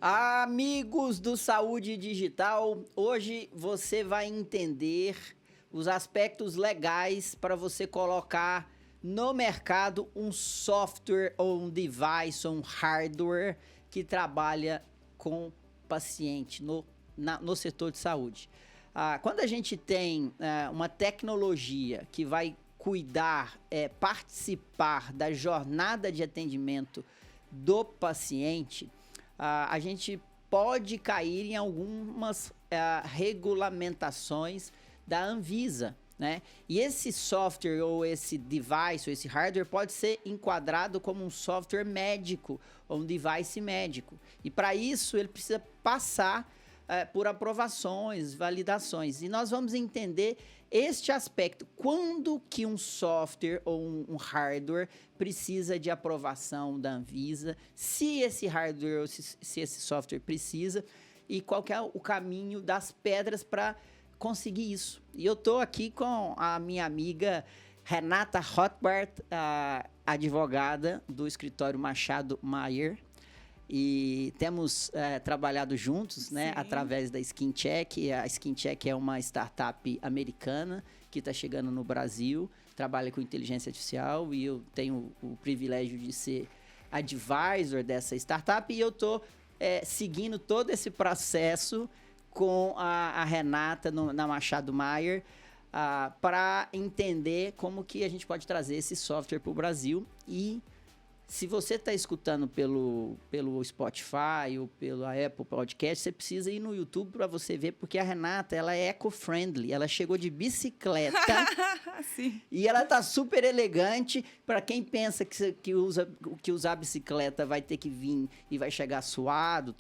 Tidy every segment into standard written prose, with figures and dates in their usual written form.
Amigos do Saúde Digital, hoje você vai entender os aspectos legais para você colocar no mercado um software ou um device ou um hardware que trabalha com paciente no setor de saúde. Quando a gente tem uma tecnologia que vai cuidar, participar da jornada de atendimento do paciente, a gente pode cair em algumas regulamentações da Anvisa, né? E esse software ou esse device ou esse hardware pode ser enquadrado como um software médico ou um device médico. E para isso ele precisa passar por aprovações, validações. E nós vamos entender este aspecto. Quando que um software ou um hardware precisa de aprovação da Anvisa, se esse hardware ou se esse software precisa, e qual que é o caminho das pedras para conseguir isso. E eu estou aqui com a minha amiga Renata Rothbart, advogada do escritório Machado Meyer. E temos trabalhado juntos, né, através da SkinCheck. A SkinCheck é uma startup americana que está chegando no Brasil, trabalha com inteligência artificial e eu tenho o privilégio de ser advisor dessa startup e eu estou seguindo todo esse processo com a Renata na Machado Meyer para entender como que a gente pode trazer esse software para o Brasil. E se você está escutando pelo Spotify ou pelo Apple Podcast, você precisa ir no YouTube para você ver, porque a Renata, ela é eco-friendly, ela chegou de bicicleta Sim. E ela tá super elegante. Para quem pensa que usar bicicleta vai ter que vir e vai chegar suado,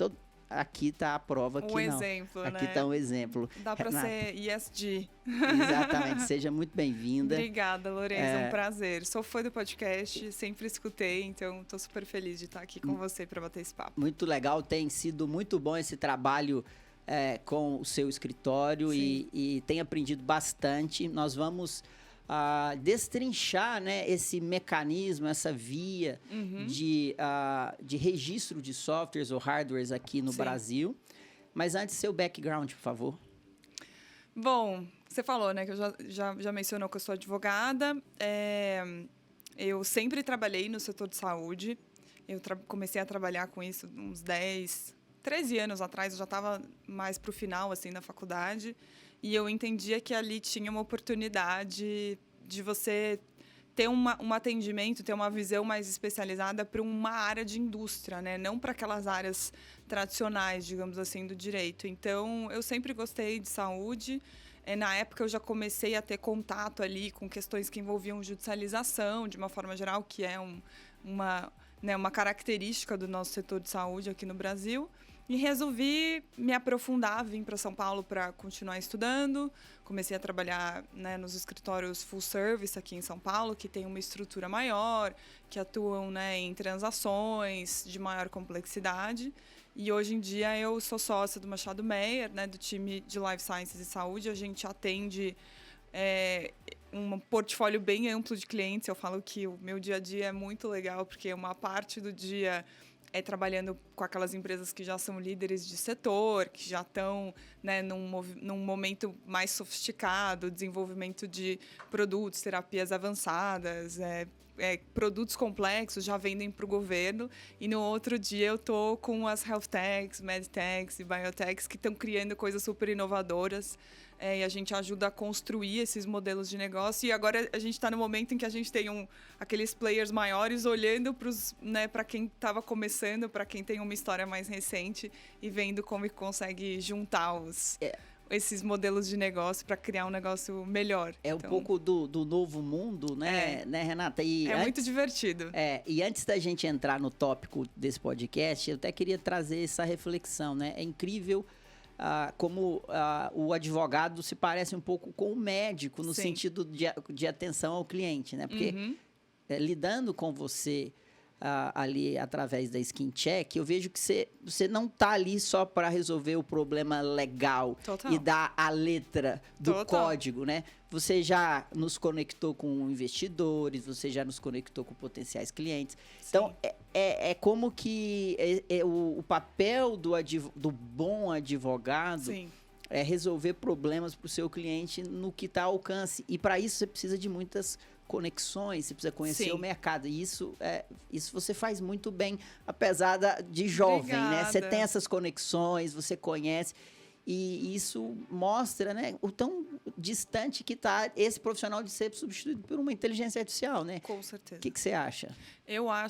aqui tá a prova que não. Exemplo, aqui né? Tá um exemplo. Dá para ser ESG. Exatamente. Seja muito bem-vinda. Obrigada, Lorenzo. É um prazer. Sou fã do podcast, sempre escutei, então tô super feliz de estar aqui com você para bater esse papo. Muito legal. Tem sido muito bom esse trabalho com o seu escritório e tem aprendido bastante. Nós vamos destrinchar, né, esse mecanismo, essa via de registro de softwares ou hardwares aqui no Brasil. Mas antes, seu background, por favor. Bom, você falou, né, que eu já mencionou que eu sou advogada. Eu sempre trabalhei no setor de saúde. Eu comecei a trabalhar com isso uns 13 anos atrás. Eu já estava mais para o final assim, da faculdade. E eu entendia que ali tinha uma oportunidade de você ter um atendimento, ter uma visão mais especializada para uma área de indústria, né? Não para aquelas áreas tradicionais, digamos assim, do direito. Então, eu sempre gostei de saúde. Na época, eu já comecei a ter contato ali com questões que envolviam judicialização, de uma forma geral, que é uma característica do nosso setor de saúde aqui no Brasil. E resolvi me aprofundar, vim para São Paulo para continuar estudando. Comecei a trabalhar, né, nos escritórios full service aqui em São Paulo, que tem uma estrutura maior, que atuam, né, em transações de maior complexidade. E hoje em dia eu sou sócia do Machado Meyer, né, do time de Life Sciences e Saúde. A gente atende um portfólio bem amplo de clientes. Eu falo que o meu dia a dia é muito legal, porque uma parte do dia trabalhando com aquelas empresas que já são líderes de setor, que já estão, né, num momento mais sofisticado, desenvolvimento de produtos, terapias avançadas, produtos complexos já vendem para o governo. E no outro dia eu estou com as health techs, medtechs e biotechs que estão criando coisas super inovadoras. E a gente ajuda a construir esses modelos de negócio. E agora a gente está no momento em que a gente tem aqueles players maiores olhando para quem estava começando, para quem tem uma história mais recente e vendo como consegue juntar esses modelos de negócio para criar um negócio melhor. Um pouco do novo mundo, né, Renata? E muito divertido. E antes da gente entrar no tópico desse podcast, eu até queria trazer essa reflexão, né? É incrível como o advogado se parece um pouco com o médico no sentido de atenção ao cliente, né? Porque lidando com você ali através da SkinCheck, eu vejo que você não está ali só para resolver o problema legal e dar a letra do código, né? Você já nos conectou com investidores, você já nos conectou com potenciais clientes. Então, é como que o papel do bom advogado Sim. é resolver problemas para o seu cliente no que está ao alcance. E para isso você precisa de muitas conexões, você precisa conhecer Sim. o mercado. E isso você faz muito bem, apesar de jovem, né? Você Obrigada. tem essas conexões, você conhece. E isso mostra, né, o tão distante que está esse profissional de ser substituído por uma inteligência artificial, né? Com certeza. O que você acha?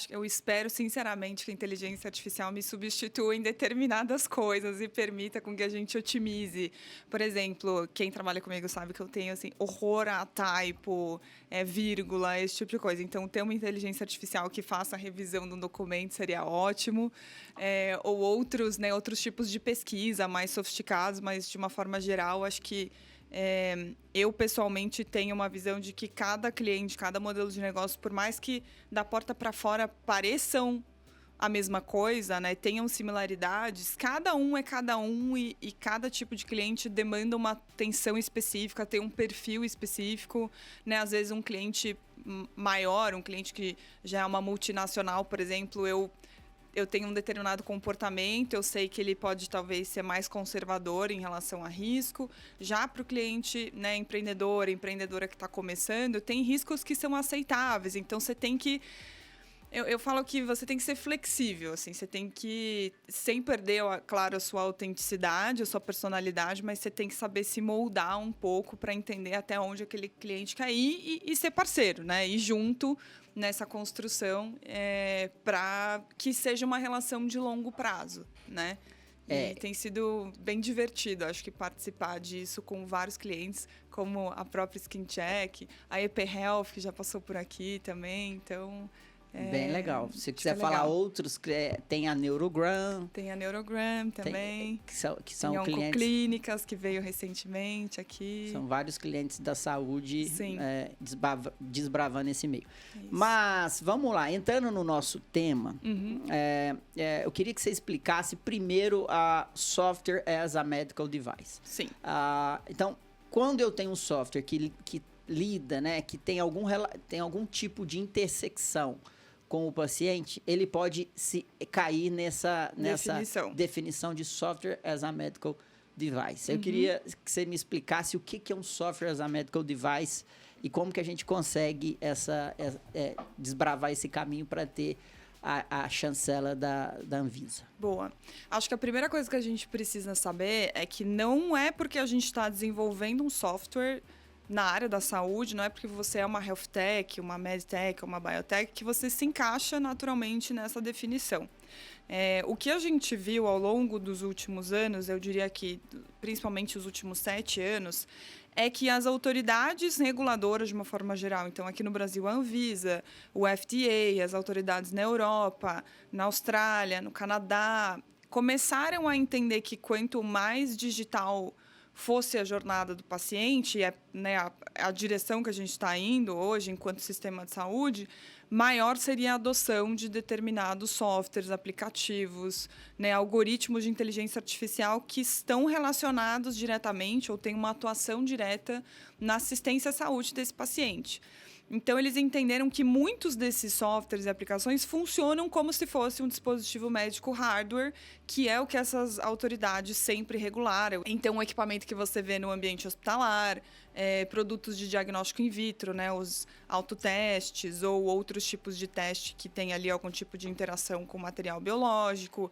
Eu espero sinceramente que a inteligência artificial me substitua em determinadas coisas e permita com que a gente otimize. Por exemplo, quem trabalha comigo sabe que eu tenho assim horror a typo, vírgula, esse tipo de coisa. Então, ter uma inteligência artificial que faça a revisão do documento seria ótimo. Ou outros tipos de pesquisa mais sofisticados, mas de uma forma geral, acho que eu, pessoalmente, tenho uma visão de que cada cliente, cada modelo de negócio, por mais que da porta para fora pareçam a mesma coisa, né, tenham similaridades, cada um é cada um e cada tipo de cliente demanda uma atenção específica, tem um perfil específico, né? Às vezes um cliente maior, um cliente que já é uma multinacional, por exemplo, eu tenho um determinado comportamento, eu sei que ele pode talvez ser mais conservador em relação a risco. Já para o cliente, né, empreendedora que está começando, tem riscos que são aceitáveis. Então, você tem que... Eu falo que você tem que ser flexível, assim, você tem que, sem perder, claro, a sua autenticidade, a sua personalidade, mas você tem que saber se moldar um pouco para entender até onde aquele cliente quer ir e ser parceiro, né? Ir junto nessa construção para que seja uma relação de longo prazo, né? E tem sido bem divertido, acho que participar disso com vários clientes, como a própria Skin Check, a EP Health, que já passou por aqui também, então... Bem legal. Se quiser legal. falar outros, tem a Neurogram. Tem a Neurogram também. Que são tem clientes... Oncoclínicas, que veio recentemente aqui. São vários clientes da saúde Sim. desbravando esse meio. É isso. Mas, vamos lá. Entrando no nosso tema, Uhum. eu queria que você explicasse primeiro a Software as a Medical Device. Sim. Então, quando eu tenho um software que lida, né, que tem algum tipo de intersecção com o paciente, ele pode cair nessa definição de Software as a Medical Device. Eu queria que você me explicasse o que é um Software as a Medical Device e como que a gente consegue desbravar esse caminho para ter a chancela da Anvisa. Boa. Acho que a primeira coisa que a gente precisa saber é que não é porque a gente está desenvolvendo um software na área da saúde, não é porque você é uma health tech, uma medtech, uma biotech, que você se encaixa naturalmente nessa definição. O que a gente viu ao longo dos últimos anos, eu diria que principalmente os últimos 7 anos, é que as autoridades reguladoras, de uma forma geral, então aqui no Brasil a Anvisa, o FDA, as autoridades na Europa, na Austrália, no Canadá, começaram a entender que quanto mais digital fosse a jornada do paciente, né, a direção que a gente está indo hoje enquanto sistema de saúde, maior seria a adoção de determinados softwares, aplicativos, né, algoritmos de inteligência artificial que estão relacionados diretamente ou têm uma atuação direta na assistência à saúde desse paciente. Então, eles entenderam que muitos desses softwares e aplicações funcionam como se fosse um dispositivo médico hardware, que é o que essas autoridades sempre regularam. Então, o equipamento que você vê no ambiente hospitalar, produtos de diagnóstico in vitro, né, os autotestes ou outros tipos de teste que tem ali algum tipo de interação com material biológico,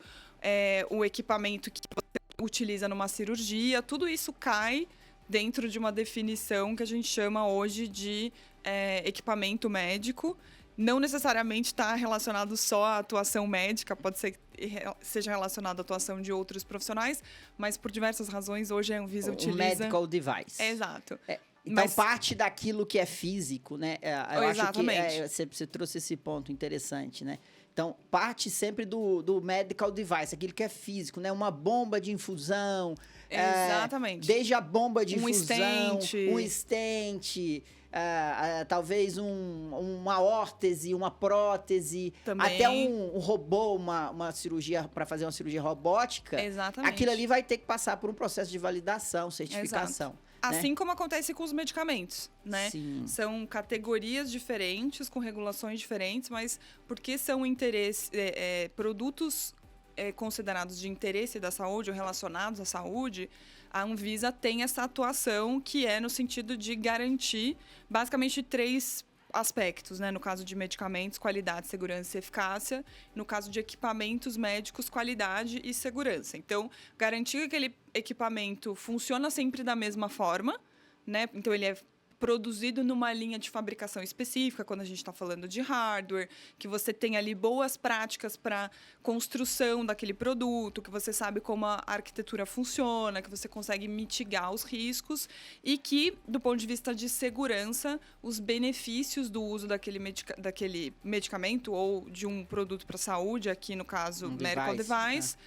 o equipamento que você utiliza numa cirurgia, tudo isso cai dentro de uma definição que a gente chama hoje de equipamento médico. Não necessariamente está relacionado só à atuação médica, pode ser que seja relacionado à atuação de outros profissionais, mas por diversas razões hoje a Anvisa utiliza... medical device. Exato. Então, parte daquilo que é físico, né? Eu Exatamente. acho que você trouxe esse ponto interessante, né? Então, parte sempre do medical device, aquilo que é físico, né? Uma bomba de infusão. Exatamente. Desde a bomba de infusão, stent. um stent, talvez uma órtese, uma prótese, Também. até um robô, uma cirurgia para fazer uma cirurgia robótica. Exatamente. Aquilo ali vai ter que passar por um processo de validação, certificação. Assim como acontece com os medicamentos, né? Sim. São categorias diferentes, com regulações diferentes, mas porque são produtos considerados de interesse da saúde ou relacionados à saúde, a Anvisa tem essa atuação que é no sentido de garantir basicamente 3 aspectos, né? No caso de medicamentos, qualidade, segurança e eficácia. No caso de equipamentos médicos, qualidade e segurança. Então, garantir que aquele equipamento funciona sempre da mesma forma, né? Então, ele é produzido numa linha de fabricação específica, quando a gente está falando de hardware, que você tem ali boas práticas para construção daquele produto, que você sabe como a arquitetura funciona, que você consegue mitigar os riscos e que, do ponto de vista de segurança, os benefícios do uso daquele medicamento ou de um produto para a saúde, aqui no caso, medical device,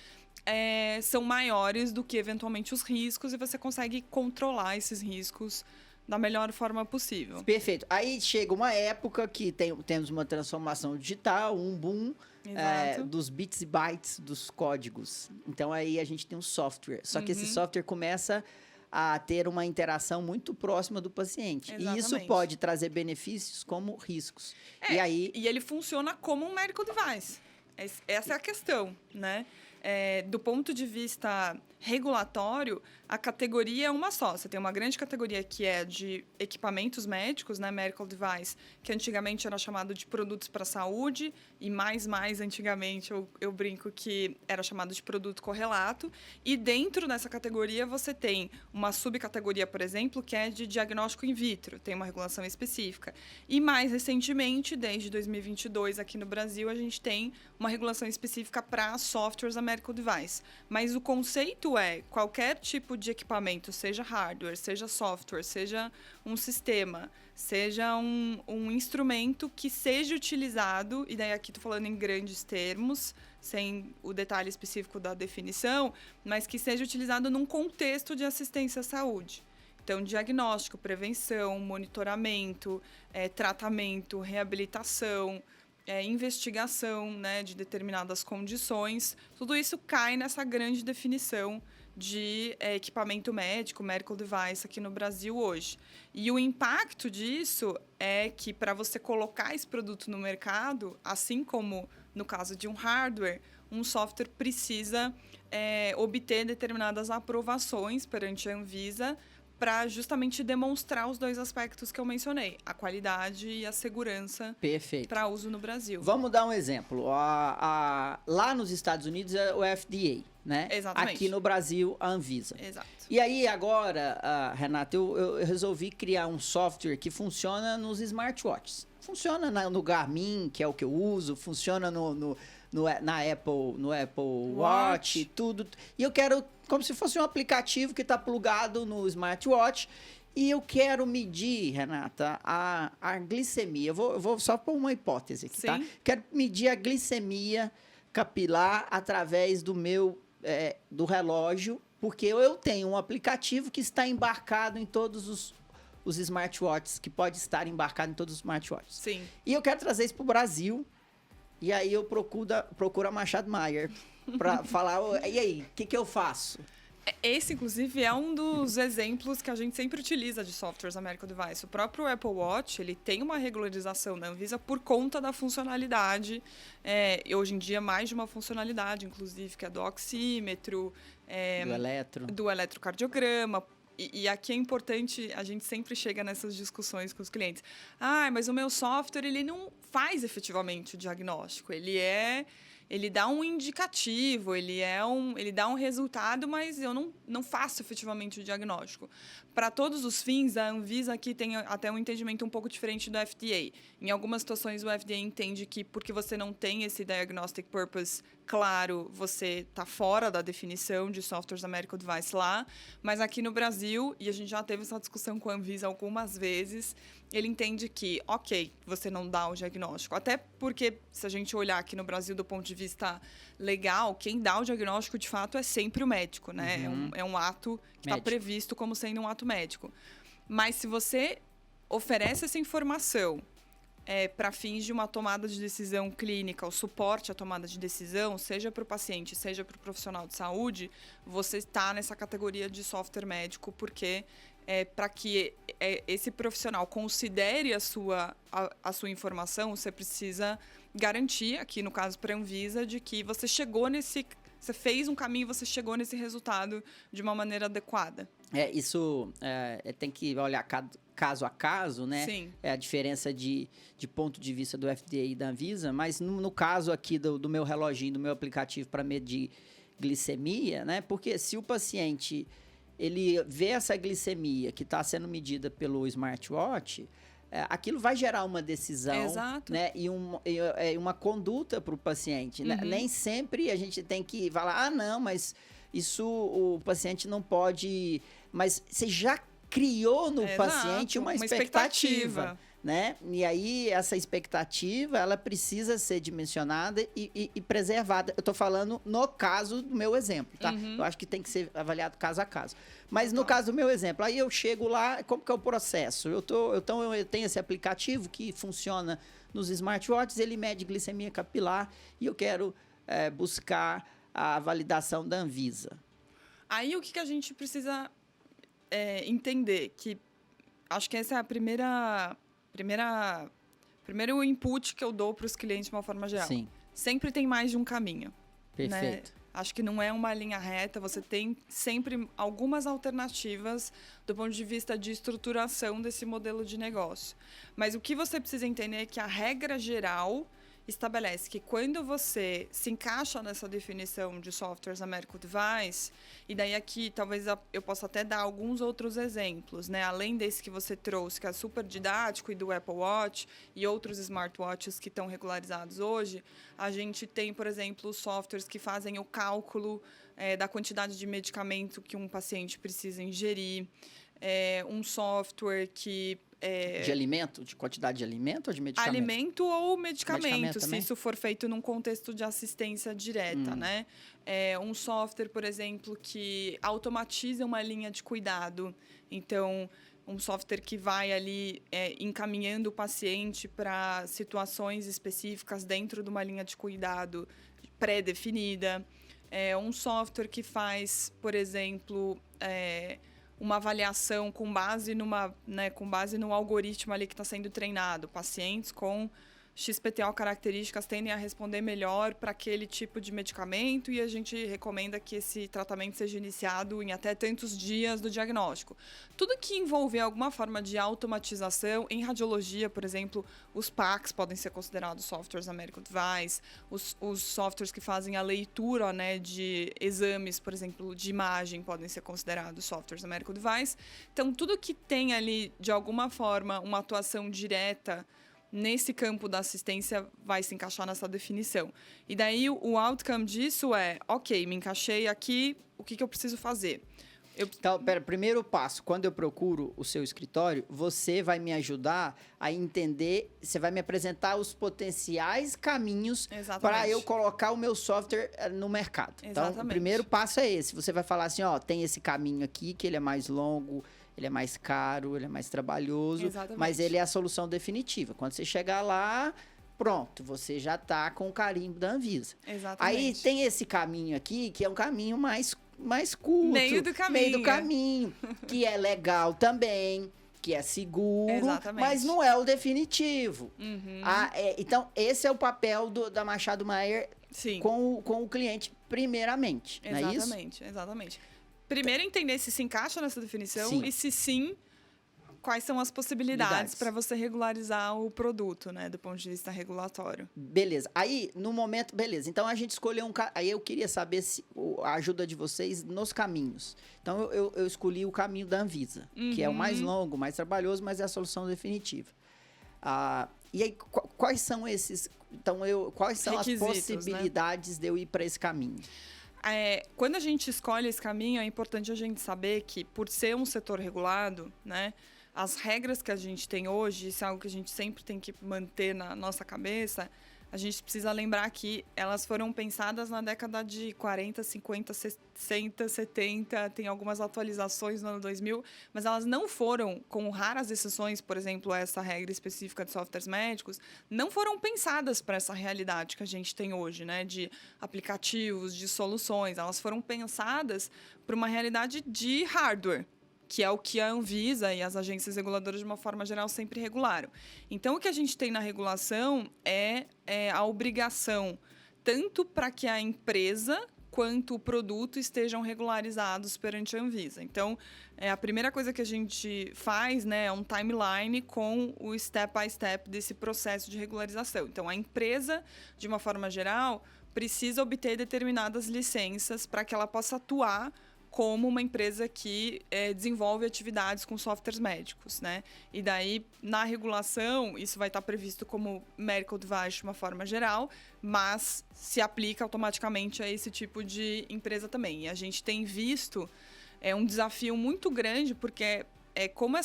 são maiores do que, eventualmente, os riscos e você consegue controlar esses riscos da melhor forma possível. Perfeito. Aí chega uma época que temos uma transformação digital, um boom dos bits e bytes dos códigos. Então, aí a gente tem um software. Só que esse software começa a ter uma interação muito próxima do paciente. Exatamente. E isso pode trazer benefícios como riscos. E ele funciona como um medical device. Essa é a questão, né? Do ponto de vista regulatório, a categoria é uma só. Você tem uma grande categoria que é de equipamentos médicos, né, medical device, que antigamente era chamado de produtos para a saúde, e mais antigamente eu brinco que era chamado de produto correlato. E dentro dessa categoria você tem uma subcategoria, por exemplo, que é de diagnóstico in vitro, tem uma regulação específica. E mais recentemente, desde 2022, aqui no Brasil, a gente tem uma regulação específica para softwares a medical device. Mas o conceito é qualquer tipo de equipamento, seja hardware, seja software, seja um sistema, seja um instrumento que seja utilizado, e daí aqui estou falando em grandes termos, sem o detalhe específico da definição, mas que seja utilizado num contexto de assistência à saúde. Então, diagnóstico, prevenção, monitoramento, tratamento, reabilitação, investigação, né, de determinadas condições, tudo isso cai nessa grande definição de equipamento médico, medical device aqui no Brasil hoje. E o impacto disso é que, para você colocar esse produto no mercado, assim como no caso de um hardware, um software precisa obter determinadas aprovações perante a Anvisa para justamente demonstrar os 2 aspectos que eu mencionei, a qualidade e a segurança para uso no Brasil. Vamos dar um exemplo. Lá nos Estados Unidos é o FDA, né? Exatamente. Aqui no Brasil, a Anvisa. Exato. E aí, agora, Renata, eu resolvi criar um software que funciona nos smartwatches. Funciona no Garmin, que é o que eu uso, funciona na Apple, no Apple Watch, tudo. E eu quero, como se fosse um aplicativo que está plugado no smartwatch. E eu quero medir, Renata, a glicemia. Eu vou só pôr uma hipótese aqui, tá? Quero medir a glicemia capilar através do meu do relógio, porque eu tenho um aplicativo que está embarcado em todos os smartwatches, que pode estar embarcado em todos os smartwatches. Sim. E eu quero trazer isso para o Brasil. E aí eu procuro a Machado Meyer para falar, e aí, o que eu faço? Esse, inclusive, é um dos exemplos que a gente sempre utiliza de softwares medical device. O próprio Apple Watch, ele tem uma regularização da Anvisa por conta da funcionalidade. E hoje em dia, mais de uma funcionalidade, inclusive, que é do oxímetro. Do eletrocardiograma. E aqui é importante, a gente sempre chega nessas discussões com os clientes. Mas o meu software, ele não faz efetivamente o diagnóstico. Ele dá um indicativo, ele dá um resultado, mas eu não faço efetivamente o diagnóstico. Para todos os fins, a Anvisa aqui tem até um entendimento um pouco diferente do FDA. Em algumas situações, o FDA entende que, porque você não tem esse diagnostic purpose claro, você está fora da definição de softwares medical device lá. Mas aqui no Brasil, e a gente já teve essa discussão com a Anvisa algumas vezes, ele entende que, ok, você não dá o diagnóstico. Até porque, se a gente olhar aqui no Brasil do ponto de vista legal, quem dá o diagnóstico, de fato, é sempre o médico, né? É um ato que está previsto como sendo um ato médico. Mas se você oferece essa informação para fins de uma tomada de decisão clínica, o suporte à tomada de decisão, seja para o paciente, seja para o profissional de saúde, você está nessa categoria de software médico, porque para que esse profissional considere a sua informação, você precisa garantir, aqui no caso para a Anvisa, de que você fez um caminho, você chegou nesse resultado de uma maneira adequada. Isso tem que olhar caso a caso, né? Sim. É a diferença de ponto de vista do FDA e da Anvisa, mas no caso aqui do meu reloginho, do meu aplicativo para medir glicemia, né? Porque se o paciente ele vê essa glicemia que está sendo medida pelo smartwatch, aquilo vai gerar uma decisão. Exato. Né? E uma conduta para o paciente. Né? Nem sempre a gente tem que falar, não, mas isso o paciente não pode... Mas você já criou no paciente uma expectativa. Né? E aí, essa expectativa, ela precisa ser dimensionada e preservada. Eu estou falando no caso do meu exemplo, tá? Eu acho que tem que ser avaliado caso a caso. Mas no caso do meu exemplo, aí eu chego lá, como que é o processo? Eu tenho esse aplicativo que funciona nos smartwatches, ele mede glicemia capilar e eu quero buscar a validação da Anvisa. Aí, o que a gente precisa entender? Que acho que essa é a primeiro input que eu dou para os clientes de uma forma geral. Sim. Sempre tem mais de um caminho. Perfeito. Né? Acho que não é uma linha reta, você tem sempre algumas alternativas do ponto de vista de estruturação desse modelo de negócio. Mas o que você precisa entender é que a regra geral estabelece que quando você se encaixa nessa definição de softwares a medical device, e daí aqui talvez eu possa até dar alguns outros exemplos, né? Além desse que você trouxe, que é super didático, e do Apple Watch e outros smartwatches que estão regularizados hoje, a gente tem, por exemplo, softwares que fazem o cálculo da quantidade de medicamento que um paciente precisa ingerir, um software que... De alimento? De quantidade de alimento ou de medicamento? Alimento ou medicamento, se também? isso for feito num contexto de assistência direta, né? Um software, por exemplo, que automatiza uma linha de cuidado. Então, um software que vai ali encaminhando o paciente para situações específicas dentro de uma linha de cuidado pré-definida. Um software que faz, por exemplo... uma avaliação com base no algoritmo ali que está sendo treinado. Pacientes com XPTO características tendem a responder melhor para aquele tipo de medicamento e a gente recomenda que esse tratamento seja iniciado em até tantos dias do diagnóstico. Tudo que envolver alguma forma de automatização, em radiologia, por exemplo, os PACs podem ser considerados softwares a medical device, os softwares que fazem a leitura, né, de exames, por exemplo, de imagem, podem ser considerados softwares a medical device. Então, tudo que tem ali, de alguma forma, uma atuação direta nesse campo da assistência vai se encaixar nessa definição. E daí o outcome disso ok, me encaixei aqui, o que eu preciso fazer? Então, primeiro passo, quando eu procuro o seu escritório, você vai me ajudar a entender, você vai me apresentar os potenciais caminhos para eu colocar o meu software no mercado. Exatamente. Então, o primeiro passo é esse. Você vai falar assim, tem esse caminho aqui, que ele é mais longo, ele é mais caro, ele é mais trabalhoso, mas ele é a solução definitiva. Quando você chegar lá, pronto, você já está com o carimbo da Anvisa. Exatamente. Aí tem esse caminho aqui, que é um caminho mais curto. Meio do caminho, que é legal também, que é seguro, mas não é o definitivo. Então, esse é o papel da Machado Meyer com o cliente, primeiramente. Exatamente, não é isso? Exatamente. Primeiro, entender se se encaixa nessa definição e, se sim, quais são as possibilidades para você regularizar o produto, né, do ponto de vista regulatório. Beleza. Aí, no momento... Beleza. Então, a gente escolheu Aí, eu queria saber a ajuda de vocês nos caminhos. Então, eu escolhi o caminho da Anvisa, que é o mais longo, mais trabalhoso, mas é a solução definitiva. E aí, quais são esses... Então, quais são as possibilidades, né, de eu ir para esse caminho? Quando a gente escolhe esse caminho, é importante a gente saber que, por ser um setor regulado, né, as regras que a gente tem hoje, isso é algo que a gente sempre tem que manter na nossa cabeça, a gente precisa lembrar que elas foram pensadas na década de 40, 50, 60, 70, tem algumas atualizações no ano 2000, mas elas não foram, com raras exceções, por exemplo, essa regra específica de softwares médicos, não foram pensadas para essa realidade que a gente tem hoje, né, de aplicativos, de soluções. Elas foram pensadas para uma realidade de hardware, que é o que a Anvisa e as agências reguladoras, de uma forma geral, sempre regularam. Então, o que a gente tem na regulação é a obrigação, tanto para que a empresa quanto o produto estejam regularizados perante a Anvisa. Então, a primeira coisa que a gente faz, né, é um timeline com o step by step desse processo de regularização. Então, a empresa, de uma forma geral, precisa obter determinadas licenças para que ela possa atuar como uma empresa que desenvolve atividades com softwares médicos, né? E daí, na regulação, isso vai estar previsto como medical device de uma forma geral, mas se aplica automaticamente a esse tipo de empresa também. E a gente tem visto um desafio muito grande, porque como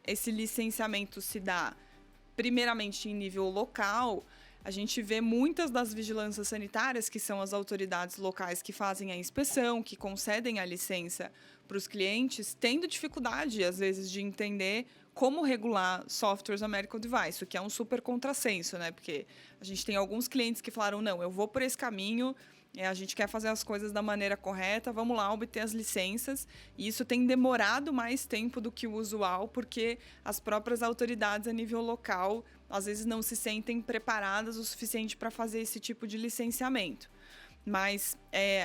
esse licenciamento se dá primeiramente em nível local, a gente vê muitas das vigilâncias sanitárias, que são as autoridades locais que fazem a inspeção, que concedem a licença para os clientes, tendo dificuldade, às vezes, de entender como regular softwares a medical device, o que é um super contrassenso, né? Porque a gente tem alguns clientes que falaram, não, eu vou por esse caminho, a gente quer fazer as coisas da maneira correta, vamos lá obter as licenças. E isso tem demorado mais tempo do que o usual, porque as próprias autoridades a nível local, às vezes, não se sentem preparadas o suficiente para fazer esse tipo de licenciamento. Mas,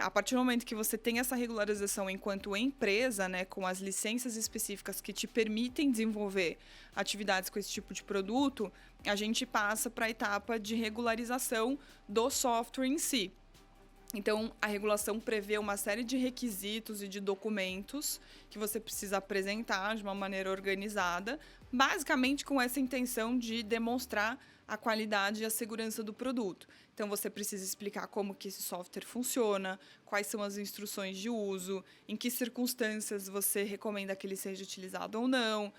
a partir do momento que você tem essa regularização enquanto empresa, né, com as licenças específicas que te permitem desenvolver atividades com esse tipo de produto, a gente passa para a etapa de regularização do software em si. Então, a regulação prevê uma série de requisitos e de documentos que você precisa apresentar de uma maneira organizada, basicamente com essa intenção de demonstrar a qualidade e a segurança do produto. Então, você precisa explicar como que esse software funciona, quais são as instruções de uso, em que circunstâncias você recomenda que ele seja utilizado ou não,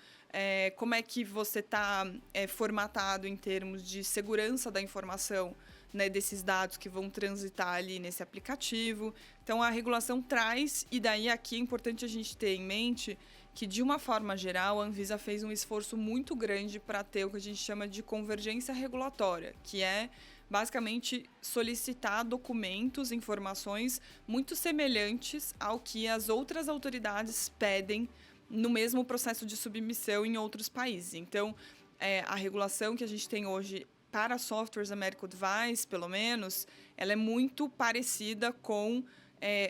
como é que você está formatado em termos de segurança da informação, né, desses dados que vão transitar ali nesse aplicativo. Então, a regulação traz, e daí aqui é importante a gente ter em mente que, de uma forma geral, a Anvisa fez um esforço muito grande para ter o que a gente chama de convergência regulatória, que é, basicamente, solicitar documentos, informações muito semelhantes ao que as outras autoridades pedem no mesmo processo de submissão em outros países. Então, a regulação que a gente tem hoje para softwares a medical device, pelo menos, ela é muito parecida com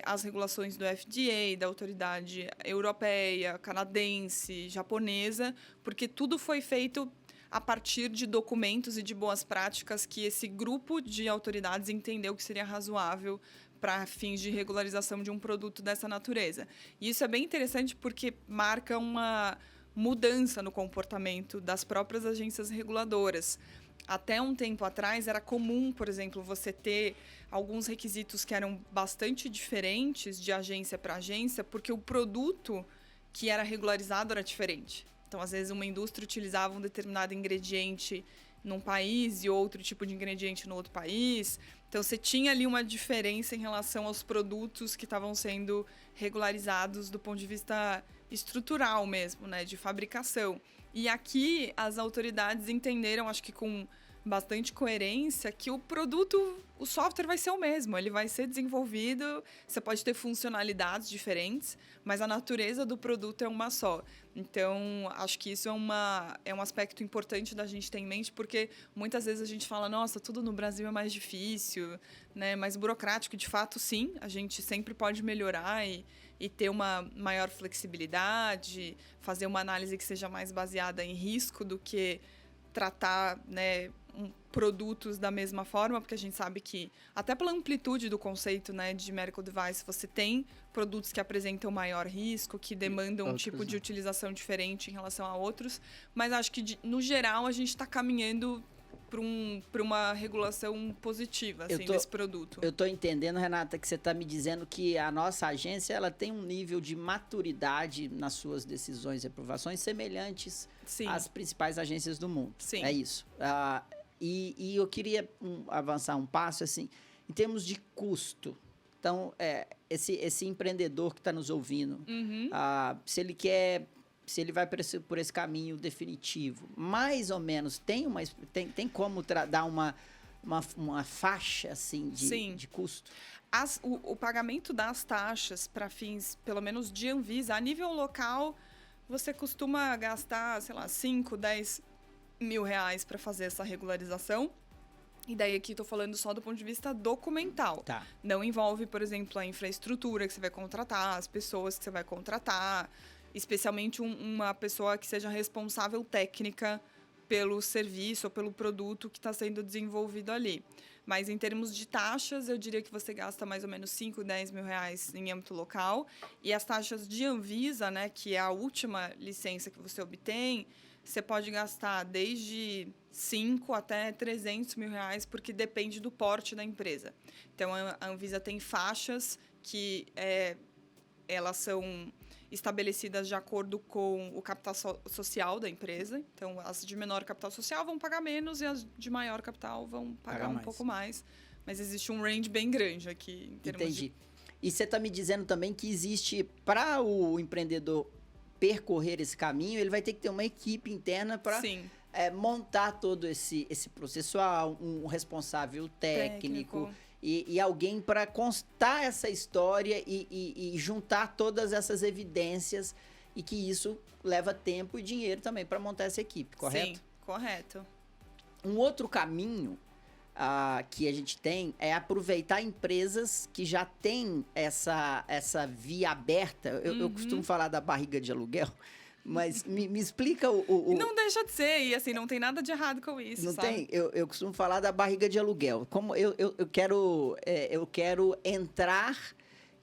as regulações do FDA, da autoridade europeia, canadense, japonesa, porque tudo foi feito a partir de documentos e de boas práticas que esse grupo de autoridades entendeu que seria razoável para fins de regularização de um produto dessa natureza. E isso é bem interessante porque marca uma mudança no comportamento das próprias agências reguladoras. Até um tempo atrás, era comum, por exemplo, você ter alguns requisitos que eram bastante diferentes de agência para agência, porque o produto que era regularizado era diferente. Então, às vezes, uma indústria utilizava um determinado ingrediente num país e outro tipo de ingrediente no outro país. Então, você tinha ali uma diferença em relação aos produtos que estavam sendo regularizados do ponto de vista estrutural mesmo, né, de fabricação. E aqui as autoridades entenderam, acho que com bastante coerência, que o produto, o software vai ser o mesmo, ele vai ser desenvolvido, você pode ter funcionalidades diferentes, mas a natureza do produto é uma só. Então, acho que isso é um aspecto importante da gente ter em mente, porque muitas vezes a gente fala, nossa, tudo no Brasil é mais difícil, né, mais burocrático. De fato, sim, a gente sempre pode melhorar e ter uma maior flexibilidade, fazer uma análise que seja mais baseada em risco do que tratar, né, produtos da mesma forma, porque a gente sabe que, até pela amplitude do conceito, né, de medical device, você tem produtos que apresentam maior risco, que demandam um tipo de utilização diferente em relação a outros, mas acho que, no geral, a gente está caminhando para uma regulação positiva desse produto. Eu estou entendendo, Renata, que você está me dizendo que a nossa agência ela tem um nível de maturidade nas suas decisões e aprovações semelhantes Sim. às principais agências do mundo. Sim. É isso. E eu queria avançar um passo, assim, em termos de custo. Então, esse empreendedor que está nos ouvindo, se ele vai por esse caminho definitivo, mais ou menos, tem como dar uma faixa, assim, de custo? O pagamento das taxas para fins, pelo menos de Anvisa, a nível local, você costuma gastar, sei lá, 5, 10 mil reais para fazer essa regularização. E daí aqui estou falando só do ponto de vista documental. Tá. Não envolve, por exemplo, a infraestrutura que você vai contratar, as pessoas que você vai contratar, especialmente uma pessoa que seja responsável técnica pelo serviço ou pelo produto que está sendo desenvolvido ali. Mas em termos de taxas, eu diria que você gasta mais ou menos 5, 10 mil reais em âmbito local. E as taxas de Anvisa, né, que é a última licença que você obtém, você pode gastar desde 5 até 300 mil reais, porque depende do porte da empresa. Então, a Anvisa tem faixas que elas são estabelecidas de acordo com o capital social da empresa. Então, as de menor capital social vão pagar menos e as de maior capital vão pagar um pouco mais. Mas existe um range bem grande aqui em termos Entendi. E você está me dizendo também que existe, para o empreendedor percorrer esse caminho, ele vai ter que ter uma equipe interna para montar todo esse processual, um responsável técnico. E alguém para constar essa história e juntar todas essas evidências, e que isso leva tempo e dinheiro também para montar essa equipe, correto? Sim, correto. Um outro caminho que a gente tem é aproveitar empresas que já têm essa via aberta. Eu costumo falar da barriga de aluguel, mas me explica Não deixa de ser, e assim, não tem nada de errado com isso, não sabe? tem? Eu costumo falar da barriga de aluguel. Como eu quero entrar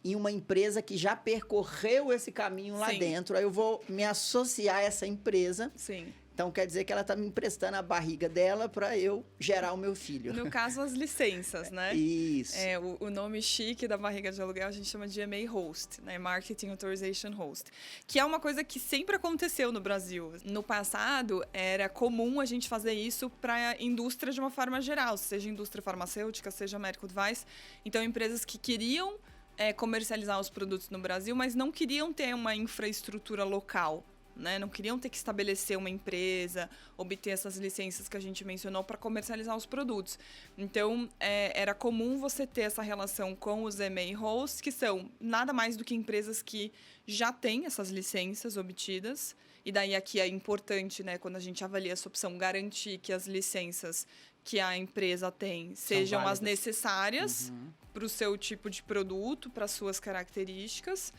em uma empresa que já percorreu esse caminho lá dentro, aí eu vou me associar a essa empresa. Sim. Então, quer dizer que ela está me emprestando a barriga dela para eu gerar o meu filho. No caso, as licenças, né? Isso. O nome chique da barriga de aluguel a gente chama de MA Host, né? Marketing Authorization Host, que é uma coisa que sempre aconteceu no Brasil. No passado, era comum a gente fazer isso para a indústria de uma forma geral, seja indústria farmacêutica, seja medical device. Então, empresas que queriam comercializar os produtos no Brasil, mas não queriam ter uma infraestrutura local. Né? Não queriam ter que estabelecer uma empresa, obter essas licenças que a gente mencionou para comercializar os produtos. Então, era comum você ter essa relação com os MA Hosts, que são nada mais do que empresas que já têm essas licenças obtidas. E daí aqui é importante, né, quando a gente avalia essa opção, garantir que as licenças que a empresa tem sejam as necessárias para o seu tipo de produto, para as suas características.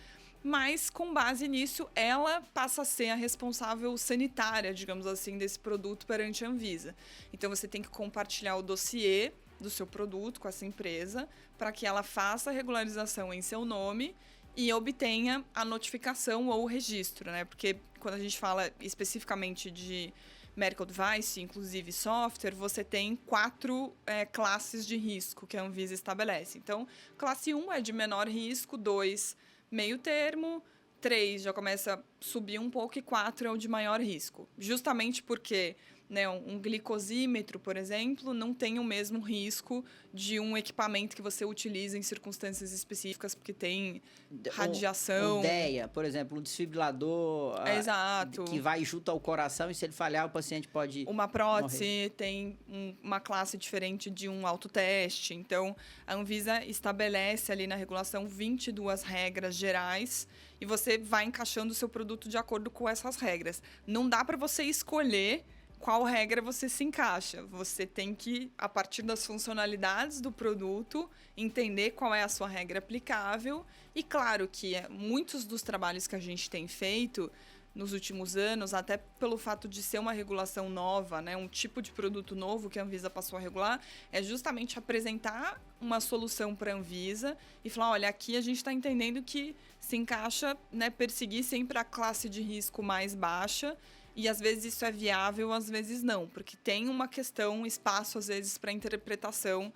Mas, com base nisso, ela passa a ser a responsável sanitária, digamos assim, desse produto perante a Anvisa. Então, você tem que compartilhar o dossiê do seu produto com essa empresa para que ela faça a regularização em seu nome e obtenha a notificação ou o registro, né? Porque quando a gente fala especificamente de medical device, inclusive software, você tem 4 classes de risco que a Anvisa estabelece. Então, classe 1 é de menor risco, 2 meio termo, 3 já começa a subir um pouco e 4 é o de maior risco. Justamente porque, né, um glicosímetro, por exemplo, não tem o mesmo risco de um equipamento que você utiliza em circunstâncias específicas, porque tem radiação. DEA, por exemplo, um desfibrilador Exato. Que vai junto ao coração e se ele falhar, o paciente pode Uma prótese morrer. Tem uma classe diferente de um autoteste. Então, a Anvisa estabelece ali na regulação 22 regras gerais e você vai encaixando o seu produto de acordo com essas regras. Não dá para você escolher qual regra você se encaixa. Você tem que, a partir das funcionalidades do produto, entender qual é a sua regra aplicável. E claro que muitos dos trabalhos que a gente tem feito nos últimos anos, até pelo fato de ser uma regulação nova, né, um tipo de produto novo que a Anvisa passou a regular, é justamente apresentar uma solução para a Anvisa e falar, olha, aqui a gente está entendendo que se encaixa, né, perseguir sempre a classe de risco mais baixa. E às vezes isso é viável, às vezes não, porque tem uma questão, espaço às vezes para interpretação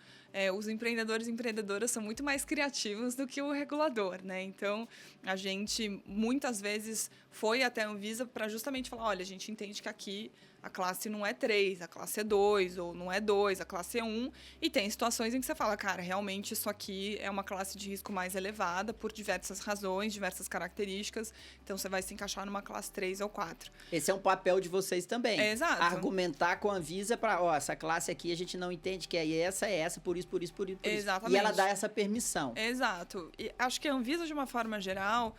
os empreendedores e empreendedoras são muito mais criativos do que o regulador, né? Então, a gente muitas vezes foi até a Anvisa para justamente falar, olha, a gente entende que aqui a classe não é 3, a classe é 2, ou não é 2, a classe é 1. E tem situações em que você fala, cara, realmente isso aqui é uma classe de risco mais elevada por diversas razões, diversas características. Então, você vai se encaixar numa classe 3 ou 4. Esse é um papel de vocês também. Exato. Argumentar com a Anvisa para, essa classe aqui a gente não entende que é essa, por isso. Exatamente. E ela dá essa permissão. Exato. E acho que a Anvisa, de uma forma geral,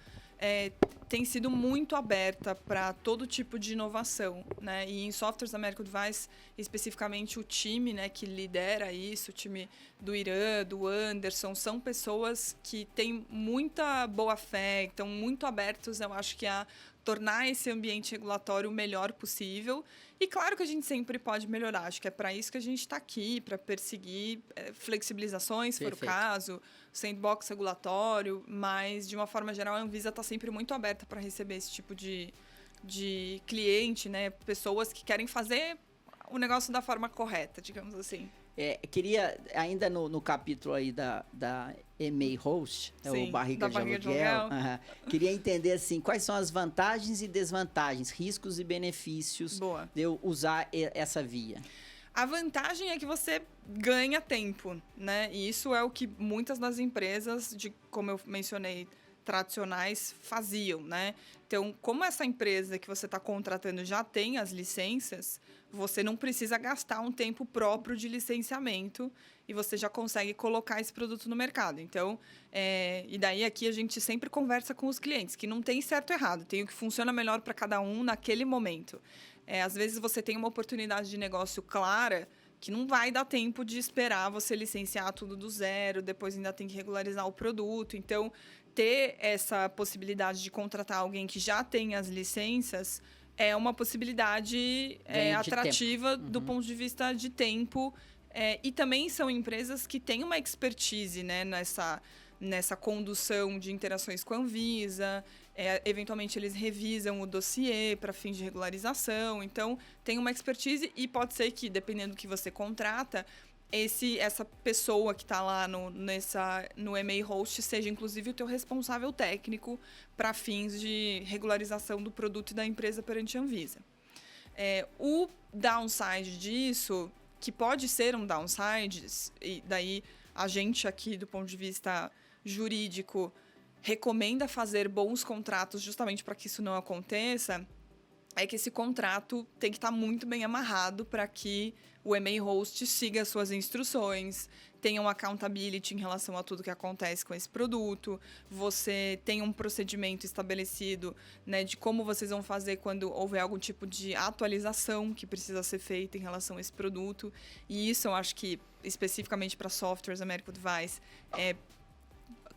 tem sido muito aberta para todo tipo de inovação, né? E em Softwares da Medical Device, especificamente o time, né, que lidera isso, o time do Irã, do Anderson, são pessoas que têm muita boa fé, estão muito abertos, eu acho que a tornar esse ambiente regulatório o melhor possível. E claro que a gente sempre pode melhorar. Acho que é para isso que a gente está aqui, para perseguir flexibilizações, se for o caso, sandbox regulatório, mas, de uma forma geral, a Anvisa está sempre muito aberta para receber esse tipo de cliente, né? Pessoas que querem fazer o negócio da forma correta, digamos assim. Queria, ainda no capítulo aí da EMA Host, o barriga de aluguel, queria entender assim, quais são as vantagens e desvantagens, riscos e benefícios de eu usar essa via. A vantagem é que você ganha tempo, né? E isso é o que muitas das empresas, como eu mencionei, tradicionais faziam, né? Então, como essa empresa que você está contratando já tem as licenças, você não precisa gastar um tempo próprio de licenciamento e você já consegue colocar esse produto no mercado. Então, e daí aqui a gente sempre conversa com os clientes, que não tem certo ou errado, tem o que funciona melhor para cada um naquele momento. Às vezes você tem uma oportunidade de negócio clara que não vai dar tempo de esperar você licenciar tudo do zero, depois ainda tem que regularizar o produto. Então, ter essa possibilidade de contratar alguém que já tem as licenças é uma possibilidade atrativa do ponto de vista de tempo. E também são empresas que têm uma expertise, né, nessa condução de interações com a Anvisa. Eventualmente, eles revisam o dossiê para fins de regularização. Então, tem uma expertise e pode ser que, dependendo do que você contrata, essa pessoa que está lá no EMA Host seja, inclusive, o teu responsável técnico para fins de regularização do produto e da empresa perante a Anvisa. O downside disso, que pode ser um downside, e daí a gente aqui, do ponto de vista jurídico, recomenda fazer bons contratos justamente para que isso não aconteça, é que esse contrato tem que estar muito bem amarrado para que o EMA Host siga as suas instruções, tenha um accountability em relação a tudo que acontece com esse produto, você tem um procedimento estabelecido, né, de como vocês vão fazer quando houver algum tipo de atualização que precisa ser feita em relação a esse produto. E isso eu acho que, especificamente para softwares da Medical Device, é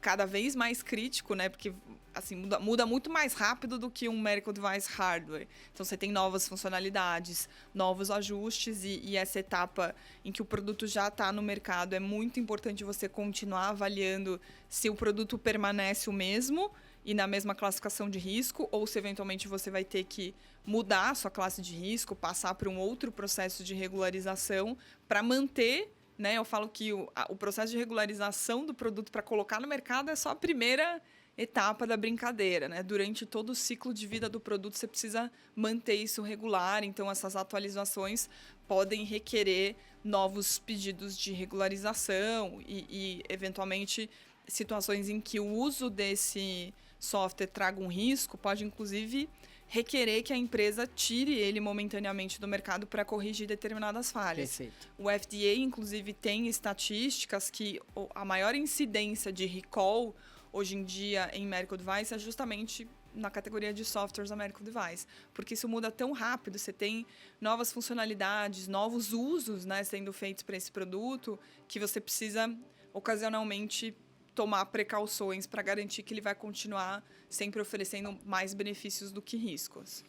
cada vez mais crítico, né? Porque assim, muda muito mais rápido do que um medical device hardware. Então, você tem novas funcionalidades, novos ajustes e essa etapa em que o produto já está no mercado, é muito importante você continuar avaliando se o produto permanece o mesmo e na mesma classificação de risco, ou se eventualmente você vai ter que mudar a sua classe de risco, passar para um outro processo de regularização para manter, né? Eu falo que o processo de regularização do produto para colocar no mercado é só a primeira etapa da brincadeira, né? Durante todo o ciclo de vida do produto, você precisa manter isso regular. Então, essas atualizações podem requerer novos pedidos de regularização e eventualmente, situações em que o uso desse software traga um risco, pode, inclusive, requerer que a empresa tire ele momentaneamente do mercado para corrigir determinadas falhas. Perfeito. O FDA, inclusive, tem estatísticas que a maior incidência de recall hoje em dia em medical device é justamente na categoria de softwares da medical device, porque isso muda tão rápido, você tem novas funcionalidades, novos usos, né, sendo feitos para esse produto, que você precisa ocasionalmente tomar precauções para garantir que ele vai continuar sempre oferecendo mais benefícios do que riscos.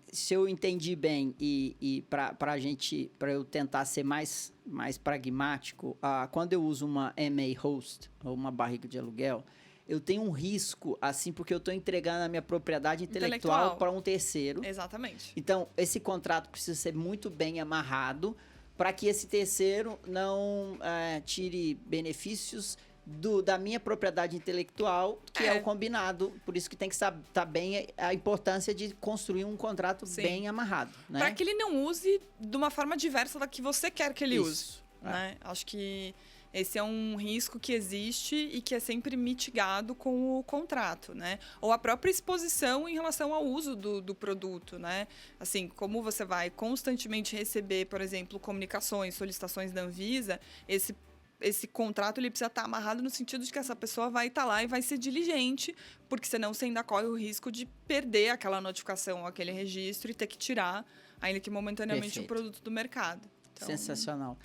Se eu entendi bem e para eu tentar ser mais pragmático, quando eu uso uma MA Host ou uma barriga de aluguel, eu tenho um risco, assim, porque eu estou entregando a minha propriedade intelectual para um terceiro. Exatamente. Então, esse contrato precisa ser muito bem amarrado para que esse terceiro não tire benefícios da minha propriedade intelectual, que é o combinado. Por isso que tem que estar bem a importância de construir um contrato bem amarrado. Né? Para que ele não use de uma forma diversa da que você quer que ele use. Né? Acho que esse é um risco que existe e que é sempre mitigado com o contrato, né? Ou a própria exposição em relação ao uso do produto, né? Assim, como você vai constantemente receber, por exemplo, comunicações, solicitações da Anvisa, esse contrato ele precisa estar amarrado no sentido de que essa pessoa vai estar lá e vai ser diligente, porque senão você ainda corre o risco de perder aquela notificação, aquele registro e ter que tirar, ainda que momentaneamente, o produto do mercado. Então, sensacional.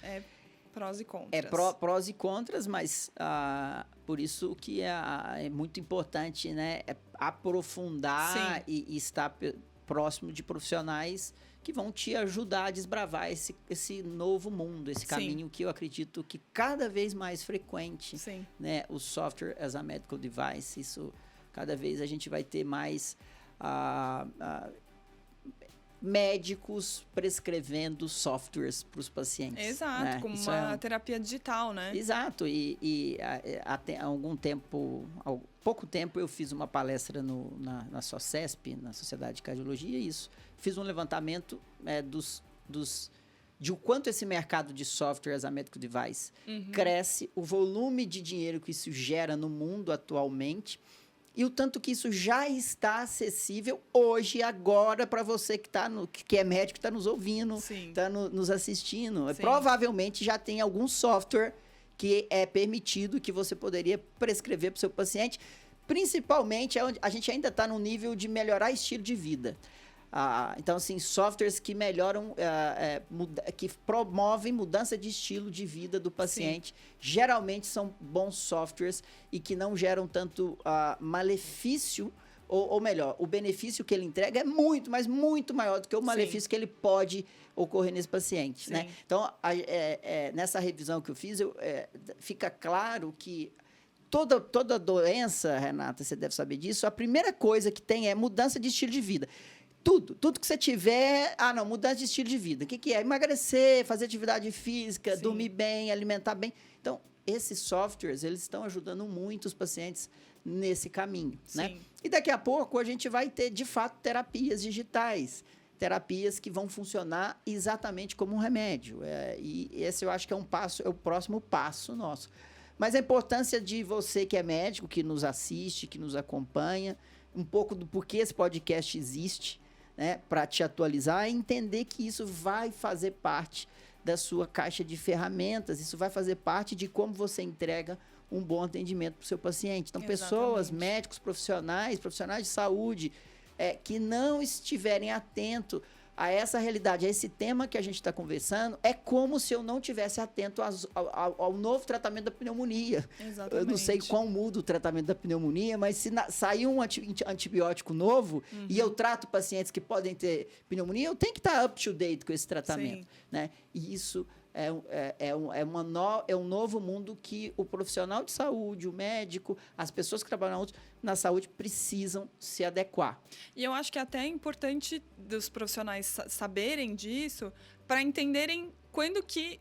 Prós e contras. Prós e contras, mas por isso que é muito importante, né, aprofundar e estar próximo de profissionais que vão te ajudar a desbravar esse novo mundo, esse caminho que eu acredito que cada vez mais frequente, né, o software as a medical device, isso cada vez a gente vai ter mais médicos prescrevendo softwares para os pacientes. Exato, né? Como uma terapia digital, né? Exato, e há pouco tempo eu fiz uma palestra na SOCESP, na Sociedade de Cardiologia, fiz um levantamento de o quanto esse mercado de software as a medical device cresce, o volume de dinheiro que isso gera no mundo atualmente, e o tanto que isso já está acessível hoje, agora, para você que é médico, está nos ouvindo, está nos assistindo. Provavelmente já tem algum software que é permitido, que você poderia prescrever para o seu paciente, principalmente onde a gente ainda está no nível de melhorar estilo de vida. Então, assim, softwares que melhoram, que promovem mudança de estilo de vida do paciente, geralmente são bons softwares e que não geram tanto malefício, ou melhor, o benefício que ele entrega é muito, mas muito maior do que o malefício que ele pode ocorrer nesse paciente. Né? Então, nessa revisão que eu fiz, fica claro que toda doença, Renata, você deve saber disso, a primeira coisa que tem é mudança de estilo de vida. Tudo que você tiver... mudança de estilo de vida. O que é? Emagrecer, fazer atividade física, dormir bem, alimentar bem. Então, esses softwares, eles estão ajudando muito os pacientes nesse caminho, né? E daqui a pouco a gente vai ter, de fato, terapias digitais. Terapias que vão funcionar exatamente como um remédio. E esse eu acho que é o próximo passo nosso. Mas a importância de você que é médico, que nos assiste, que nos acompanha, um pouco do porquê esse podcast existe, né, para te atualizar, é entender que isso vai fazer parte da sua caixa de ferramentas, isso vai fazer parte de como você entrega um bom atendimento para o seu paciente. Então, pessoas, médicos, profissionais de saúde, que não estiverem atentos a essa realidade, a esse tema que a gente está conversando, é como se eu não tivesse atento ao novo tratamento da pneumonia. Exatamente. Eu não sei quão muda o tratamento da pneumonia, mas se sair um antibiótico novo e eu trato pacientes que podem ter pneumonia, eu tenho que estar up to date com esse tratamento. Né? E isso é um novo mundo que o profissional de saúde, o médico, as pessoas que trabalham na saúde precisam se adequar. E eu acho que até é importante dos profissionais saberem disso para entenderem quando que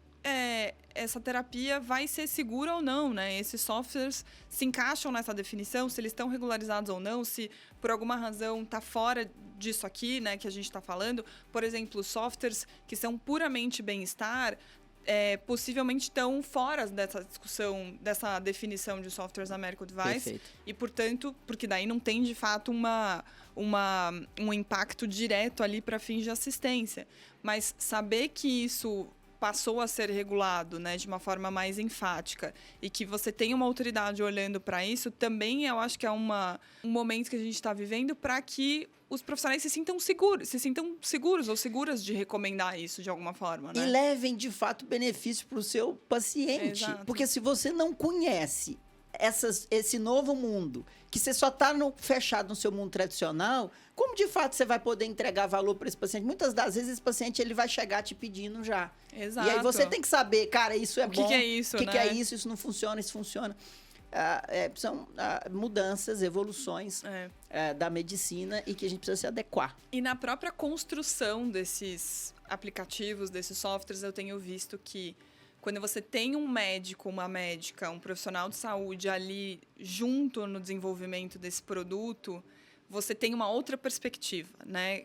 essa terapia vai ser segura ou não, né? Esses softwares se encaixam nessa definição, se eles estão regularizados ou não, se por alguma razão está fora disso aqui, né, que a gente está falando. Por exemplo, softwares que são puramente bem-estar, possivelmente estão fora dessa discussão, dessa definição de softwares na medical device. Perfeito. E, portanto, porque daí não tem, de fato, um impacto direto ali para fins de assistência. Mas saber que isso passou a ser regulado, né, de uma forma mais enfática, e que você tem uma autoridade olhando para isso, também eu acho que é um momento que a gente está vivendo para que os profissionais se sintam seguros ou seguras de recomendar isso de alguma forma, né? E levem, de fato, benefício para o seu paciente. Exato. Porque se você não conhece esse novo mundo, que você só está fechado no seu mundo tradicional, como de fato você vai poder entregar valor para esse paciente? Muitas das vezes esse paciente ele vai chegar te pedindo já. Exato. E aí você tem que saber, cara, isso é bom. O que é isso, né? O que é isso? Isso não funciona, isso funciona. São mudanças, evoluções da medicina e que a gente precisa se adequar. E na própria construção desses aplicativos, desses softwares, eu tenho visto que quando você tem um médico, uma médica, um profissional de saúde ali junto no desenvolvimento desse produto, você tem uma outra perspectiva, né?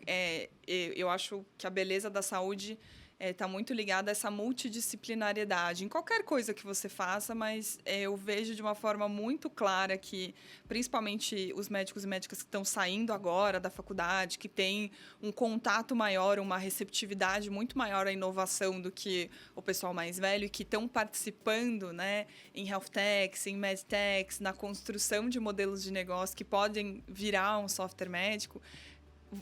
Eu acho que a beleza da saúde está muito ligada a essa multidisciplinariedade em qualquer coisa que você faça, mas eu vejo de uma forma muito clara que, principalmente os médicos e médicas que estão saindo agora da faculdade, que têm um contato maior, uma receptividade muito maior à inovação do que o pessoal mais velho, e que estão participando, né, em health techs, em med techs, na construção de modelos de negócio que podem virar um software médico.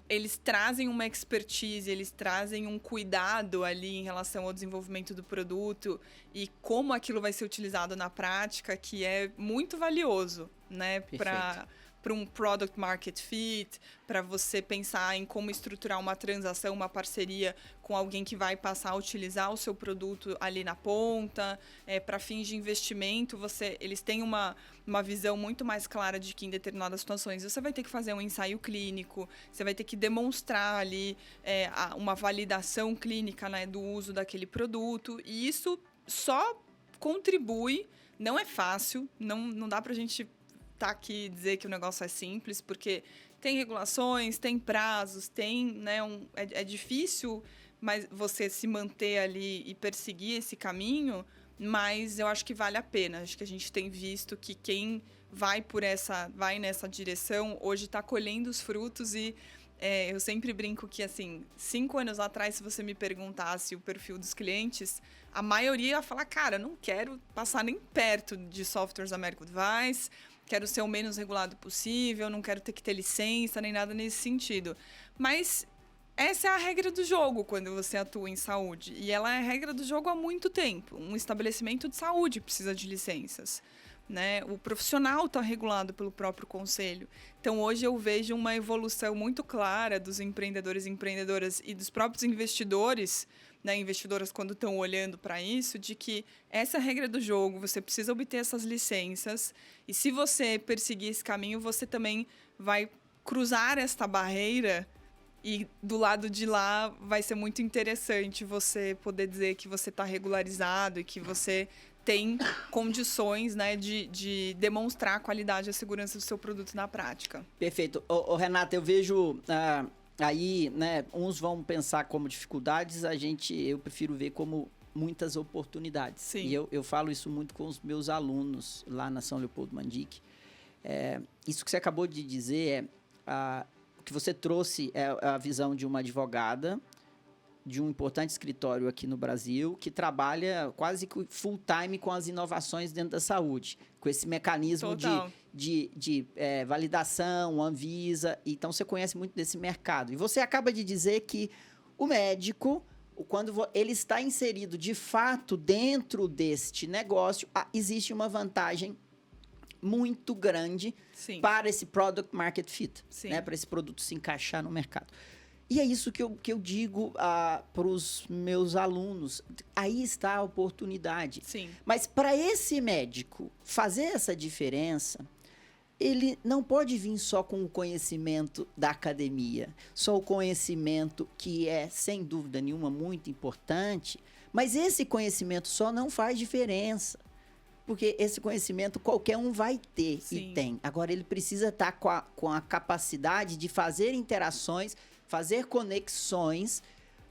Eles trazem uma expertise, eles trazem um cuidado ali em relação ao desenvolvimento do produto e como aquilo vai ser utilizado na prática, que é muito valioso, né, para um product market fit, para você pensar em como estruturar uma transação, uma parceria com alguém que vai passar a utilizar o seu produto ali na ponta, para fins de investimento, eles têm uma visão muito mais clara de que em determinadas situações você vai ter que fazer um ensaio clínico, você vai ter que demonstrar ali uma validação clínica, né, do uso daquele produto, e isso só contribui, não é fácil, não dá para a gente tá aqui dizer que o negócio é simples, porque tem regulações, tem prazos, tem, né, é difícil, mas você se manter ali e perseguir esse caminho, mas eu acho que vale a pena. Acho que a gente tem visto que quem vai nessa direção hoje está colhendo os frutos e eu sempre brinco que, assim, 5 anos atrás, se você me perguntasse o perfil dos clientes, a maioria ia falar, cara, não quero passar nem perto de softwares da Medical Device, quero ser o menos regulado possível, não quero ter que ter licença, nem nada nesse sentido. Mas essa é a regra do jogo quando você atua em saúde. E ela é a regra do jogo há muito tempo. Um estabelecimento de saúde precisa de licenças, né? O profissional está regulado pelo próprio conselho. Então, hoje eu vejo uma evolução muito clara dos empreendedores e empreendedoras e dos próprios investidores, né, investidoras quando estão olhando para isso, de que essa é a regra do jogo, você precisa obter essas licenças, e se você perseguir esse caminho, você também vai cruzar esta barreira, e do lado de lá vai ser muito interessante você poder dizer que você está regularizado e que você tem condições, né, de demonstrar a qualidade e a segurança do seu produto na prática. Perfeito. Renata, eu vejo... aí, né, uns vão pensar como dificuldades, eu prefiro ver como muitas oportunidades. Sim. E eu falo isso muito com os meus alunos lá na São Leopoldo Mandic. Isso que você acabou de dizer, o que você trouxe é a visão de uma advogada de um importante escritório aqui no Brasil que trabalha quase full time com as inovações dentro da saúde, com esse mecanismo de validação, Anvisa. Então, você conhece muito desse mercado. E você acaba de dizer que o médico, quando ele está inserido de fato dentro deste negócio, existe uma vantagem muito grande Sim. para esse product market fit, Sim. né? Para esse produto se encaixar no mercado. E é isso que eu digo para os meus alunos. Aí está a oportunidade. Sim. Mas para esse médico fazer essa diferença, ele não pode vir só com o conhecimento da academia, só o conhecimento que é, sem dúvida nenhuma, muito importante, mas esse conhecimento só não faz diferença. Porque esse conhecimento qualquer um vai ter. Sim. E tem. Agora, ele precisa estar com a capacidade de fazer interações, fazer conexões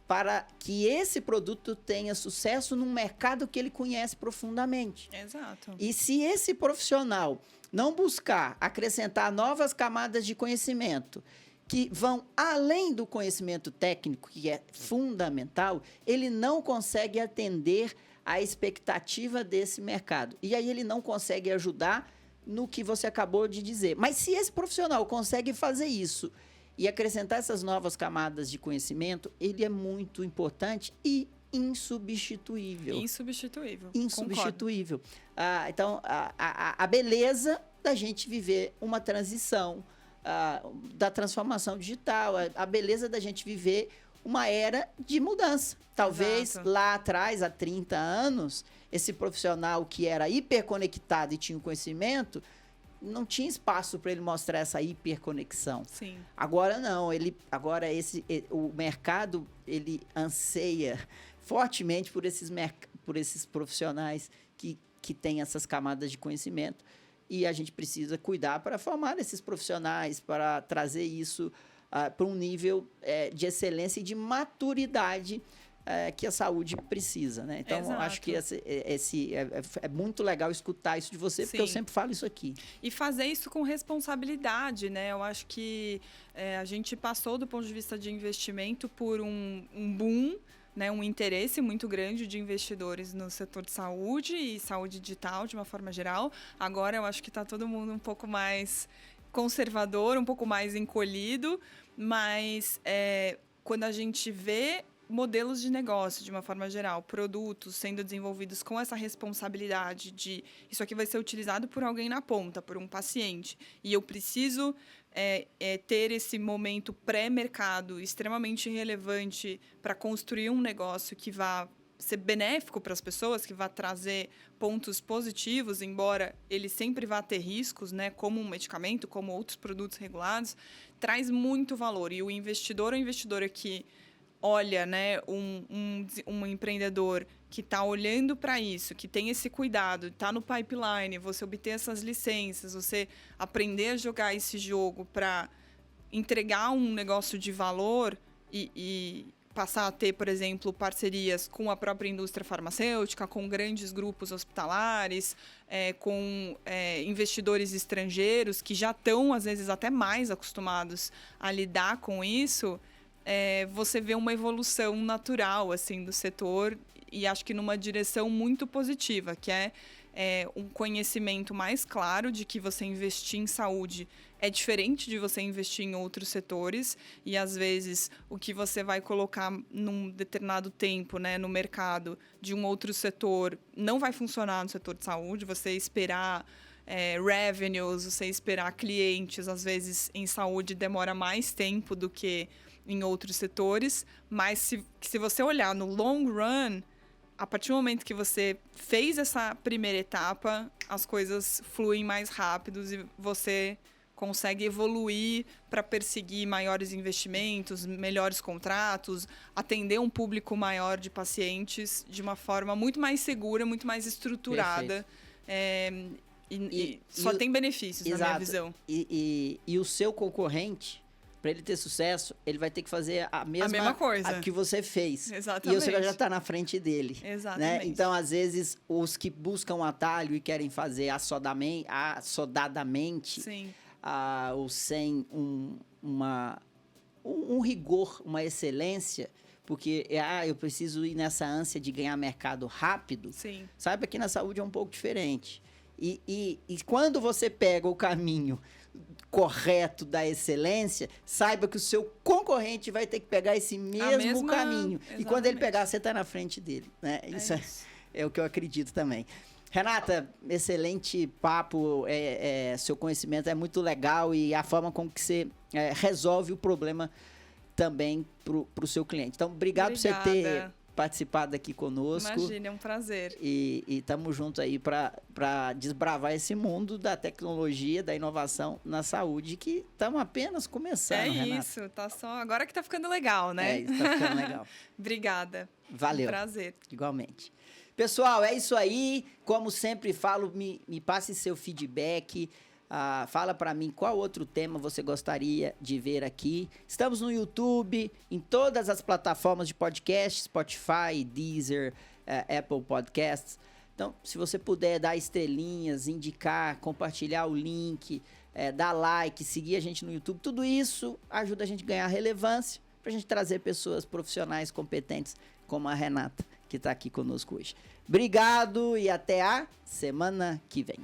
para que esse produto tenha sucesso num mercado que ele conhece profundamente. Exato. E se esse profissional não buscar acrescentar novas camadas de conhecimento que vão além do conhecimento técnico, que é fundamental, ele não consegue atender a expectativa desse mercado. E aí ele não consegue ajudar no que você acabou de dizer. Mas se esse profissional consegue fazer isso e acrescentar essas novas camadas de conhecimento, ele é muito importante e insubstituível. Insubstituível. Então, a beleza da gente viver uma transição, da transformação digital, a beleza da gente viver uma era de mudança. Talvez lá atrás, há 30 anos, esse profissional que era hiperconectado e tinha o conhecimento, não tinha espaço para ele mostrar essa hiperconexão. Sim. Agora não, o mercado ele anseia fortemente por esses profissionais que têm essas camadas de conhecimento, e a gente precisa cuidar para formar esses profissionais, para trazer isso para um nível de excelência e de maturidade que a saúde precisa, né? Então, eu acho que é muito legal escutar isso de você, porque eu sempre falo isso aqui. E fazer isso com responsabilidade, né? Eu acho que a gente passou, do ponto de vista de investimento, por um boom, né, um interesse muito grande de investidores no setor de saúde e saúde digital, de uma forma geral. Agora, eu acho que está todo mundo um pouco mais conservador, um pouco mais encolhido, mas quando a gente vê modelos de negócio, de uma forma geral, produtos sendo desenvolvidos com essa responsabilidade de isso aqui vai ser utilizado por alguém na ponta, por um paciente, e eu preciso ter esse momento pré-mercado extremamente relevante para construir um negócio que vá ser benéfico para as pessoas, que vá trazer pontos positivos, embora ele sempre vá ter riscos, né, como um medicamento, como outros produtos regulados, traz muito valor. E o investidor ou investidora que olha, né, um empreendedor que está olhando para isso, que tem esse cuidado, está no pipeline, você obter essas licenças, você aprender a jogar esse jogo para entregar um negócio de valor e passar a ter, por exemplo, parcerias com a própria indústria farmacêutica, com grandes grupos hospitalares, com investidores estrangeiros que já estão, às vezes, até mais acostumados a lidar com isso, você vê uma evolução natural assim, do setor, e acho que numa direção muito positiva, que é um conhecimento mais claro de que você investir em saúde é diferente de você investir em outros setores, e às vezes o que você vai colocar num determinado tempo, né, no mercado de um outro setor não vai funcionar no setor de saúde. Você esperar revenues, você esperar clientes, às vezes em saúde demora mais tempo do que em outros setores, mas se você olhar no long run, a partir do momento que você fez essa primeira etapa, as coisas fluem mais rápidos e você consegue evoluir para perseguir maiores investimentos, melhores contratos, atender um público maior de pacientes de uma forma muito mais segura, muito mais estruturada. E só tem benefícios, na minha visão. E o seu concorrente, para ele ter sucesso, ele vai ter que fazer a mesma coisa que você fez. Exatamente. E você já está na frente dele. Exatamente. Né? Então, às vezes, os que buscam atalho e querem fazer assodadamente, ou sem um rigor, uma excelência, porque eu preciso ir nessa ânsia de ganhar mercado rápido. Sim. Saiba que na saúde é um pouco diferente. E quando você pega o caminho correto da excelência, saiba que o seu concorrente vai ter que pegar esse mesmo caminho. Exatamente. E quando ele pegar, você está na frente dele. Né? Isso é o que eu acredito também. Renata, excelente papo, seu conhecimento é muito legal, e a forma como que você resolve o problema também para o seu cliente. Então, obrigado por você ter participado aqui conosco. Imagina, é um prazer. E estamos juntos aí para desbravar esse mundo da tecnologia, da inovação na saúde, que estamos apenas começando, Renata. Isso, tá só agora que tá ficando legal, né? Está ficando legal. Obrigada. Valeu. Um prazer. Igualmente. Pessoal, é isso aí. Como sempre falo, me passe seu feedback. Fala para mim qual outro tema você gostaria de ver aqui. Estamos no YouTube, em todas as plataformas de podcast, Spotify, Deezer, Apple Podcasts. Então, se você puder dar estrelinhas, indicar, compartilhar o link, dar like, seguir a gente no YouTube, tudo isso ajuda a gente a ganhar relevância para a gente trazer pessoas profissionais competentes como a Renata, que está aqui conosco hoje. Obrigado e até a semana que vem.